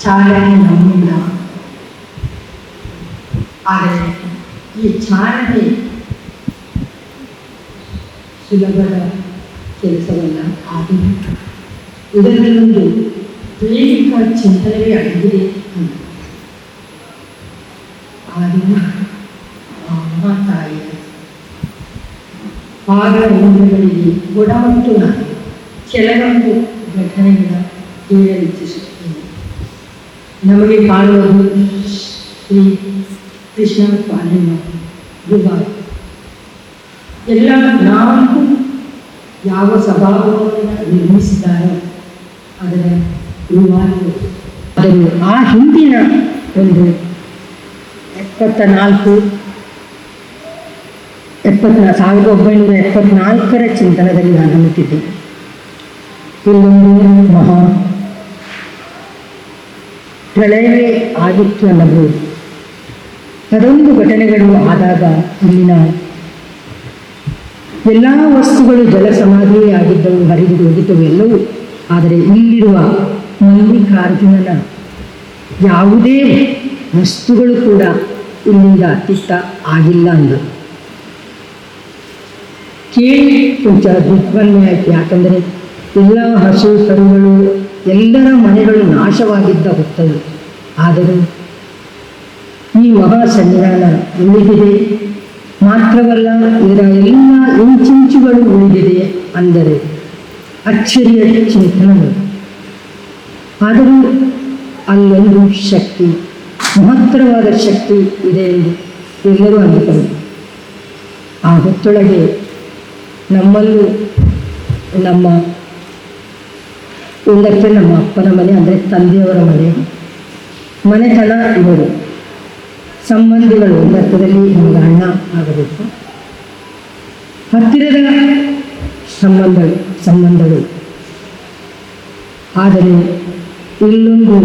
ಚಾಲನೆ ನಮ್ಮಿಂದ. ಆದರೆ ಈ ಚಾಲನೆ ಸುಲಭದ ಕೆಲಸವಲ್ಲ. ಅದು ಇದರಲ್ಲೊಂದು ದೈವಿಕ ಚಿಂತನೆ ಅಡಗಿದೆ. ಅದು ಅಮ್ಮ ತಾಯಿಯ ಪಾದಗಳಿಗೆ ಗುಣಮಟ್ಟು ನಾನು ಕೆಲವೊಂದು ಘಟನೆಗಳ ಹೇಳಲಿಚ್ಛಿಸುತ್ತೇನೆ. ನಮಗೆ ಕಾಣುವುದು ಶ್ರೀ ಕೃಷ್ಣ ಪಾಲನ ವಿಭಾಗ ಎಲ್ಲ ನಾಲ್ಕು ಯಾವ ಸ್ವಭಾವವನ್ನು ನಿರ್ಮಿಸಿದ್ದಾರೋ ಅದರ ವಿಭಾಗಗಳು. ಅದನ್ನು ಆ ಹಿಂದಿನ ಒಂದು 1974ರ ಚಿಂತನದಲ್ಲಿ ನಾನು ನಂಬುತ್ತಿದ್ದೇನೆ. ಇಲ್ಲೊಂದು ಮಹಾ ಪ್ರಳಯವೇ ಆಗಿತ್ತು ಅನ್ನಬಹುದು. ಅದೊಂದು ಘಟನೆಗಳು ಆದಾಗ ಇಲ್ಲಿನ ಎಲ್ಲ ವಸ್ತುಗಳು ಜಲ ಸಮಾಧಿಯೇ ಆಗಿದ್ದವು, ಹರಿದು ಹೋಗಿದ್ದವು ಎಲ್ಲವೂ. ಆದರೆ ಇಲ್ಲಿರುವ ಮಲ್ಲಿಕಾರ್ಜುನನ ಯಾವುದೇ ವಸ್ತುಗಳು ಕೂಡ ಇಲ್ಲಿಂದ ಅತ್ತಿತ್ತ ಆಗಿಲ್ಲ ಅಂದರು. ಕೇಳಿ ಕೊಂಚ ದಿಗ್ಬಂಧನೆ ಆಯಿತು. ಯಾಕಂದರೆ ಎಲ್ಲ ಹಸು ಕರುಗಳು ಎಲ್ಲರ ಮನೆಗಳು ನಾಶವಾಗಿದ್ದ ಹೊತ್ತದು. ಆದರೂ ಈ ಮಹಾ ಸನ್ನಿಧಾನ ಉಳಿದಿದೆ. ಮಾತ್ರವಲ್ಲ, ಇದರ ಎಲ್ಲ ಇಂಚಿಂಚುಗಳು ಉಳಿದಿದೆ ಅಂದರೆ ಅಚ್ಚರಿಯ ಚಿಂತನೆಗಳು. ಆದರೂ ಅಲ್ಲೊಂದು ಶಕ್ತಿ, ಮಹತ್ತರವಾದ ಶಕ್ತಿ ಇದೆ ಎಂದು ಎಲ್ಲರೂ ಅಂದುಕೊಂಡು ಆ ಹೊತ್ತೊಳಗೆ ನಮ್ಮಲ್ಲೂ ಒಂದಕ್ಕೆ ನಮ್ಮ ಅಪ್ಪನ ಮನೆ ಅಂದರೆ ತಂದೆಯವರ ಮನೆತನ ಇವರು ಸಂಬಂಧಿಗಳು ಒಂದರ್ಥದಲ್ಲಿ ನಮಗೆ ಅಣ್ಣ ಆಗಬೇಕು. ಹತ್ತಿರದ ಸಂಬಂಧಗಳು. ಆದರೆ ಇಲ್ಲೊಂದು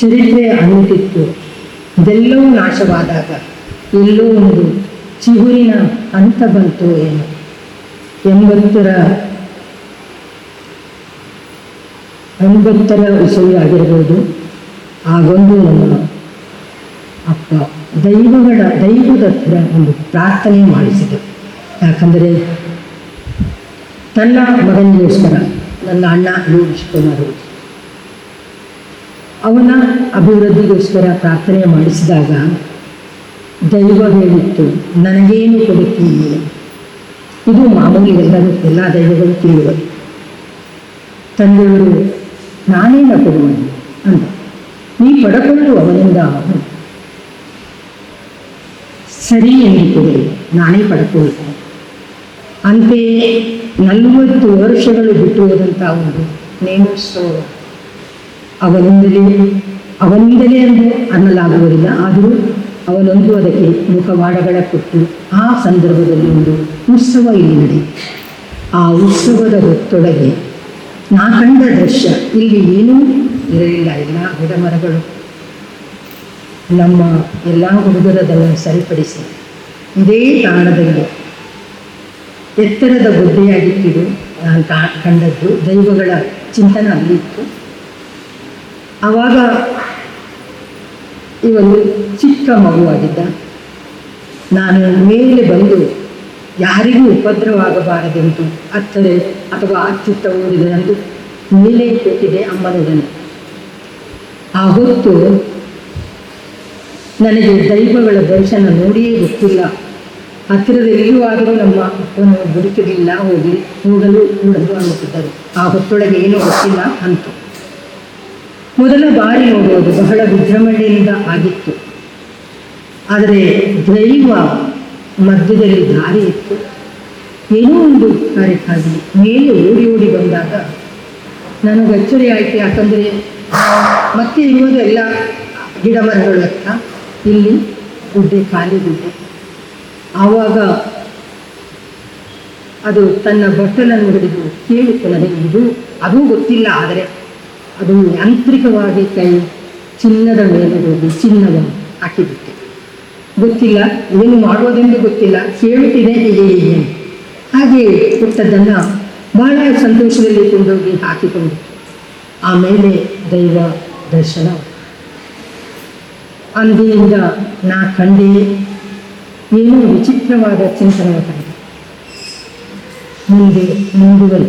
ಚರಿತ್ರೆ ಅನ್ನುತ್ತಿತ್ತು. ಇದೆಲ್ಲವೂ ನಾಶವಾದಾಗ ಎಲ್ಲೋ ಒಂದು ಚಿಗುರಿನ ಹಂತ ಬಂತು. ಏನು 80ರ ಇಸವಿ ಆಗಿರ್ಬೋದು. ಆಗೊಂದು ನಮ್ಮ ಅಪ್ಪ ದೈವದ ಹತ್ರ ಒಂದು ಪ್ರಾರ್ಥನೆ ಮಾಡಿಸಿದರು. ಯಾಕಂದರೆ ತನ್ನ ಮಗನಿಗೋಸ್ಕರ, ನನ್ನ ಅಣ್ಣ ಯೋಗೇಶ್ವರರು ಅವನ ಅಭಿವೃದ್ಧಿಗೋಸ್ಕರ ಪ್ರಾರ್ಥನೆ ಮಾಡಿಸಿದಾಗ ದೈವ ಹೇಳಿತ್ತು, ನನಗೇನು ಕೊಡುತ್ತೀನಿ. ಇದು ಮಾಮೂಲಿ ಎಲ್ಲ ದೈವಗಳು ತಿಳಿಯುವುದು. ತಂದೆಯವರು ನಾನೇನ ಕೊಡುವುದು ಅಂತ, ನೀ ಪಡಕೊಳ್ಳು ಅವನಿಂದ ಸರಿ ಎಂದು ಕೊಡಿ, ನಾನೇ ಪಡ್ಕೊಳ್ತೇನೆ. ಅಂತೆಯೇ 40 ವರ್ಷಗಳು ಬಿಟ್ಟು ಹೋದಂಥ ಒಂದು ನೇಮೋತ್ಸವ ಅವನಿಂದಲೇ ಎಂದು ಅನ್ನಲಾಗುವುದಿಲ್ಲ. ಆದರೂ ಅವನೊಂದು ಅದಕ್ಕೆ ಮುಖವಾಡಗಳ ಕೊಟ್ಟು ಆ ಸಂದರ್ಭದಲ್ಲಿ ಒಂದು ಉತ್ಸವ ಇಲ್ಲಿ ನಡೆಯಿತು. ಆ ಉತ್ಸವದ ಹೊತ್ತೊಳಗೆ ನಾ ಕಂಡ ದೃಶ್ಯ, ಇಲ್ಲಿ ಏನೂ ಇರಲಿಲ್ಲ. ಎಲ್ಲ ಗಿಡ ಮರಗಳು ನಮ್ಮ ಎಲ್ಲ ಹುಡುಗರದನ್ನು ಸರಿಪಡಿಸಿ ಇದೇ ತಾಣದಲ್ಲಿ ಎತ್ತರದ ಬುದ್ಧಿಯಾಗಿತ್ತಿದ್ದು ನಾನು ಕಂಡದ್ದು. ದೈವಗಳ ಚಿಂತನ ಅಲ್ಲಿತ್ತು. ಆವಾಗ ಇವನು ಚಿಕ್ಕ ಮಗುವಾಗಿದ್ದ. ನಾನು ಮೇಲೆ ಬಂದು ಯಾರಿಗೂ ಉಪದ್ರವವಾಗಬಾರದೆಂದು ಅತ್ತರೆ ಅಥವಾ ಅಚ್ಚಿತ್ತ ಓದಿದೆಂದು ಮೇಲೆ ಕೊಟ್ಟಿದೆ ಅಮ್ಮನೊಡನೆ. ಆ ಹೊತ್ತು ನನಗೆ ದೈವಗಳ ದರ್ಶನ ನೋಡಿಯೇ ಗೊತ್ತಿಲ್ಲ. ಹತ್ತಿರದಲ್ಲಿಯೂ ಆದರೂ ನಮ್ಮ ಅಪ್ಪನು ಬದುಕಲಿಲ್ಲ, ಹೋಗಲು ಕೂಡಲು ಅನ್ನುತ್ತಿದ್ದರು. ಆ ಹೊತ್ತೊಳಗೆ ಏನೂ ಗೊತ್ತಿಲ್ಲ ಅಂತು. ಮೊದಲ ಬಾರಿ ನೋಡುವುದು ಬಹಳ ವಿಜೃಂಭಣೆಯಿಂದ ಆಗಿತ್ತು. ಆದರೆ ದೈವ ಮಧ್ಯದಲ್ಲಿ ದಾರಿ ಇತ್ತು. ಏನೋ ಒಂದು ಕಾರ್ಯಕ್ಕಾಗಿ ಮೇಲೆ ಓಡಿ ಬಂದಾಗ ನನಗೆ ಅಚ್ಚರಿ ಆಯಿತು. ಯಾಕಂದರೆ ಮತ್ತೆ ಇರುವುದು ಎಲ್ಲ ಗಿಡ ಮರಗಳು ಹತ್ರ, ಇಲ್ಲಿ ಗುಡ್ಡೆ, ಖಾಲಿ ಗುಡ್ಡೆ. ಆವಾಗ ಅದು ತನ್ನ ಬಟ್ಟಲನ್ನು ಹಿಡಿದು ಕೇಳಿತು ನನಗೆ, ಇದು ಅದೂ ಗೊತ್ತಿಲ್ಲ. ಆದರೆ ಅದು ಯಾಂತ್ರಿಕವಾಗಿ ಕೈ ಚಿನ್ನದ ಮೇಲೆ ಹೋಗಿ ಚಿನ್ನವನ್ನು ಹಾಕಿಬಿಟ್ಟೆ. ಗೊತ್ತಿಲ್ಲ, ಏನು ಮಾಡುವುದೆಂದು ಗೊತ್ತಿಲ್ಲ, ಕೇಳುತ್ತಿದೆ ಹೀಗೆ ಹೀಗೆ ಹಾಗೆ ಕೊಟ್ಟದ್ದನ್ನು ಬಹಳ ಸಂತೋಷದಲ್ಲಿ ಕೊಂಡೋಗಿ ಹಾಕಿಕೊಂಡು ಆಮೇಲೆ ದೈವ ದರ್ಶನ. ಅಂದಿನಿಂದ ನಾ ಕಂಡೆ ಏನೋ ವಿಚಿತ್ರವಾದ ಚಿಂತನೆ ಕಂಡೆ. ಮುಂದೆ ಮುಂದುವರಿ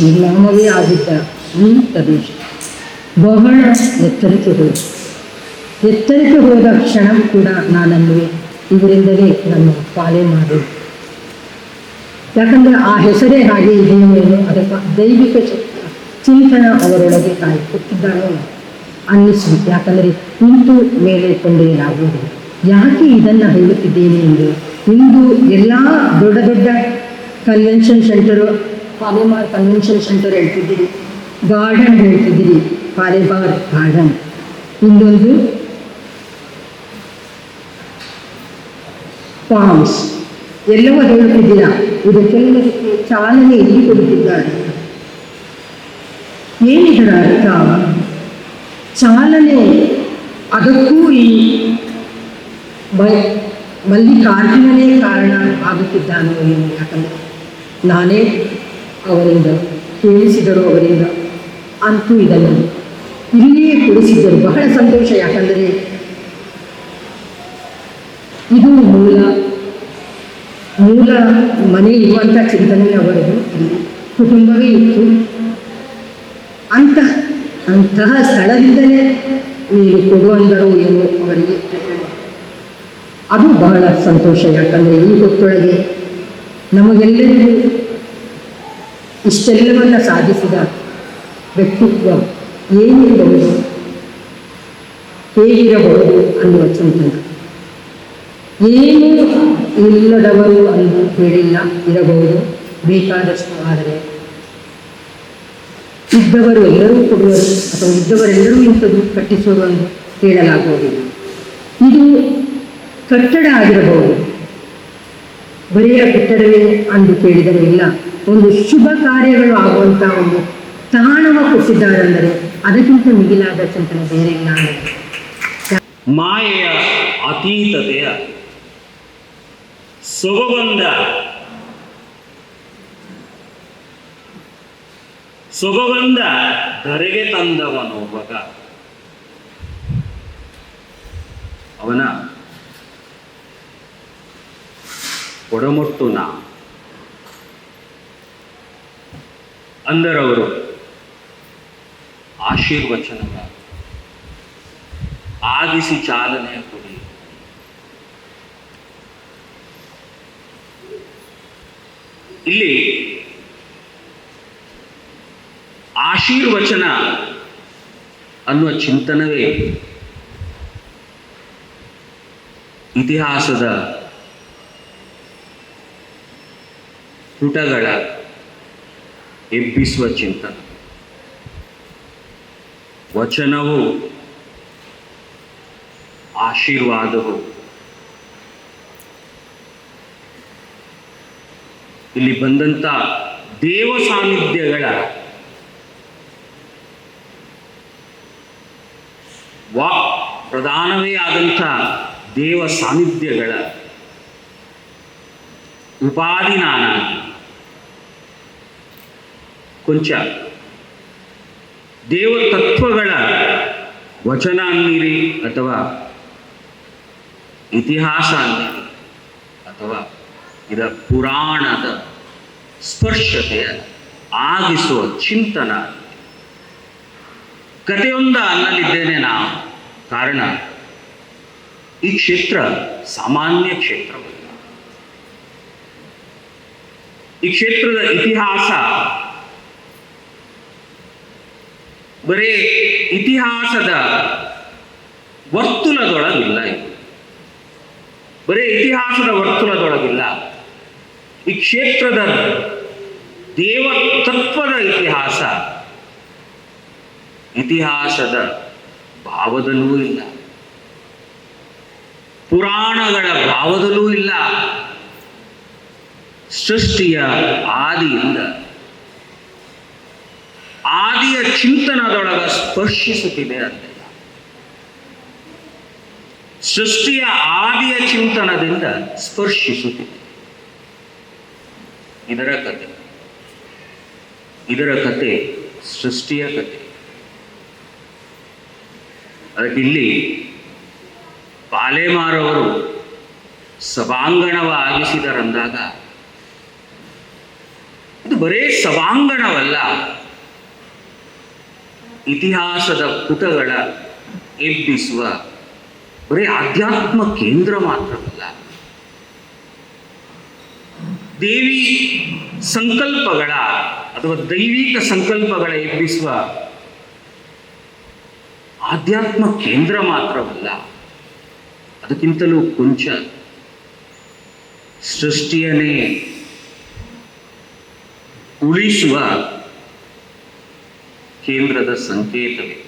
ನಿರ್ನಾಮವೇ ಆಗಿದ್ದ ಈ ಪ್ರದೇಶ ಬಹಳ ಎತ್ತರಕ್ಕೆ ಹೋಯಿತು. ಎತ್ತರಕ್ಕೆ ಹೋದ ಕ್ಷಣ ಕೂಡ ನಾನನ್ನುವೆ ಇವರಿಂದಲೇ ನನ್ನ ಪಾಲನೆ ಮಾಡಿ. ಯಾಕಂದರೆ ಆ ಹೆಸರೇ ಹಾಗೆ ಇದೆಯೋ ಏನೋ, ಅದಕ್ಕೆ ದೈವಿಕ ಚಿಂತನ ಅವರೊಳಗೆ ತಾಯಿ ಕೊಟ್ಟಿದ್ದಾಳೋ ಅನ್ನಿಸ್ಬಿಟ್ಟು. ಯಾಕಂದರೆ ನಿಂತು ಮೇಲೆ ಕೊಂಡೇನಾಗುವುದು. ಯಾಕೆ ಇದನ್ನು ಹೇಳುತ್ತಿದ್ದೇನೆ ಎಂದು, ಇಂದು ಎಲ್ಲ ದೊಡ್ಡ ದೊಡ್ಡ convention centre, Palemar convention centre ಹೇಳ್ತಿದ್ದೀರಿ, ಗಾರ್ಡನ್ ಹೇಳ್ತಿದ್ದೀರಿ, ಪಾಲೆಮಾರ್ ಗಾರ್ಡನ್, ಇನ್ನೊಂದು ಫಾರ್ಮ್ಸ್ ಎಲ್ಲವೂ ಹೇಳುತ್ತಿದ್ದೀರಾ. ಇದಕ್ಕೆಲ್ಲದಕ್ಕೆ ಚಾಲನೆ ಎಲ್ಲಿ ಕೊಡುತ್ತಿದ್ದಾರೆ? ಏನಿದರ ಅರ್ಥ? ಚಾಲನೆ ಅದಕ್ಕೂ ಈ ಮಲ್ಲಿಕಾರ್ಜುನನೇ ಕಾರಣ ಆಗುತ್ತಿದ್ದಾನೋ ಏನು? ಯಾಕಂದರೆ ನಾನೇ ಅವರಿಂದ ಕೇಳಿಸಿದರು, ಅವರಿಂದ ಅಂತೂ ಇದನ್ನು ಇಲ್ಲಿಯೇ ಕೊಡಿಸಿದ್ದರು. ಬಹಳ ಸಂತೋಷ. ಯಾಕಂದರೆ ಇದು ಮೂಲ ಮನೆ ಇರುವಂಥ ಚಿಂತನೆ ಅವರದು. ಇಲ್ಲಿ ಕುಟುಂಬವೇ ಇತ್ತು. ಅಂತಹ ಸ್ಥಳದಿಂದಲೇ ನೀವು ಕೊಡುವಂದರೂ ಏನು ಅವರಿಗೆ, ಅದು ಬಹಳ ಸಂತೋಷ. ಯಾಕಂದರೆ ಈ ಹೊತ್ತೊಳಗೆ ನಮಗೆಲ್ಲರಿಗೂ ಇಷ್ಟೆಲ್ಲವನ್ನು ಸಾಧಿಸಿದ ವ್ಯಕ್ತಿತ್ವ ಏನಿರಬಹುದು, ಹೇಗಿರಬಹುದು ಅನ್ನುವ ಚಿಂತನೆ. ಏನೂ ಇಲ್ಲದವರು ಅಂದು ಹೇಳಿಲ್ಲ, ಇರಬಹುದು ಬೇಕಾದಷ್ಟು. ಆದರೆ ಇದ್ದವರು ಎಲ್ಲರೂ ಕೊಡುವರು ಅಥವಾ ಇದ್ದವರೆಲ್ಲರೂ ಇಂಥದ್ದು ಕಟ್ಟಿಸುವರು ಎಂದು ಹೇಳಲಾಗುವುದಿಲ್ಲ. ಇದು ಕಟ್ಟಡ ಆಗಿರಬಹುದು, ಬರೆಯ ಕಟ್ಟಡವೇ ಅಂದು ಕೇಳಿದರೆ ಇಲ್ಲ, ಒಂದು ಶುಭ ಕಾರ್ಯಗಳು ಆಗುವಂಥ ಒಂದು ತಾಣವ ಕೊಟ್ಟಿದ್ದಾರೆ. ಅಂದರೆ ಅದಕ್ಕಿಂತ ಮಿಗಿಲಾದ ಚಿಂತನೆ ಬೇರೆ ಇಲ್ಲ. ಮಾಯೆಯ ಅತೀತತೆಯ ಸೊಬಗೊಂದ ಧರೆಗೆ ತಂದವನೊಬ್ಬಗ ಅವನ ಒಡಮೊಟ್ಟು ನಾ ಅಂದರವರು ಆಶೀರ್ವಚನವ ಆಗಿಸಿ ಚಾಲನೆ ಕೊಡಿ. ಇಲ್ಲಿ ಆಶೀರ್ವಚನ ಅನ್ನುವ ಚಿಂತನವೇ ಇತಿಹಾಸದ ಪುಟಗಳ ಎಬ್ಬಿಸುವ ಚಿಂತನ. ವಚನವು ಆಶೀರ್ವಾದವು. ಇಲ್ಲಿ ಬಂದಂಥ ದೇವ ಸಾನ್ನಿಧ್ಯಗಳ ಪ್ರಧಾನವೇ ಆದಂಥ ದೇವ ಸಾನ್ನಿಧ್ಯಗಳ ಉಪಾಧಿ ನಾನಾಗಿ ಕೊಂಚ ದೇವ ತತ್ವಗಳ ವಚನ ಅನ್ನಿರಿ ಅಥವಾ ಇತಿಹಾಸ ಅನ್ನಿರಿ ಅಥವಾ ಇದರ ಪುರಾಣದ ಸ್ಪರ್ಶತೆಯ ಆಗಿಸುವ ಚಿಂತನ. ಕಥೆಯೊಂದ ಅನ್ನಲಿದ್ದೇನೆ ನಾವು. ಕಾರಣ ಈ ಕ್ಷೇತ್ರ ಸಾಮಾನ್ಯ ಕ್ಷೇತ್ರವಲ್ಲ. ಈ ಕ್ಷೇತ್ರದ ಇತಿಹಾಸ ಬರೇ ಇತಿಹಾಸದ ವರ್ತುಲದೊಳಗಿಲ್ಲ. ಇದು ಬರೇ ಇತಿಹಾಸದ ವರ್ತುಲದೊಳಗಿಲ್ಲ. ಈ ಕ್ಷೇತ್ರದ ದೇವತತ್ವದ ಇತಿಹಾಸದ ಭಾವದಲ್ಲೂ ಇಲ್ಲ, ಪುರಾಣಗಳ ಭಾವದಲ್ಲೂ ಇಲ್ಲ. ಸೃಷ್ಟಿಯ ಆದಿಯಿಂದ ಚಿಂತನದೊಳಗ ಸ್ಪರ್ಶಿಸುತ್ತಿದೆ ಅಂತ. ಸೃಷ್ಟಿಯ ಆದಿಯ ಚಿಂತನದಿಂದ ಸ್ಪರ್ಶಿಸುತ್ತಿದೆ. ಇದರ ಕತೆ ಸೃಷ್ಟಿಯ ಕತೆ. ಅದಕ್ಕಿಲ್ಲಿ ಪಾಲೇಮಾರವರು ಸಭಾಂಗಣವಾಗಿಸಿದರಂದಾಗ ಇದು ಬರೇ ಸಭಾಂಗಣವಲ್ಲ, ಇತಿಹಾಸದ ಪುಟಗಳ ಎಬ್ಬಿಸುವ ಬರೇ ಆಧ್ಯಾತ್ಮ ಕೇಂದ್ರ ಮಾತ್ರವಲ್ಲ, ದೇವಿ ಸಂಕಲ್ಪಗಳ ಅಥವಾ ದೈವಿಕ ಸಂಕಲ್ಪಗಳ ಎಬ್ಬಿಸುವ ಆಧ್ಯಾತ್ಮ ಕೇಂದ್ರ ಮಾತ್ರವಲ್ಲ, ಅದಕ್ಕಿಂತಲೂ ಕೊಂಚ ಸೃಷ್ಟಿಯನ್ನೇ ಉಳಿಸುವ ಕೇಂದ್ರದ ಸಂಕೇತವಿದೆ.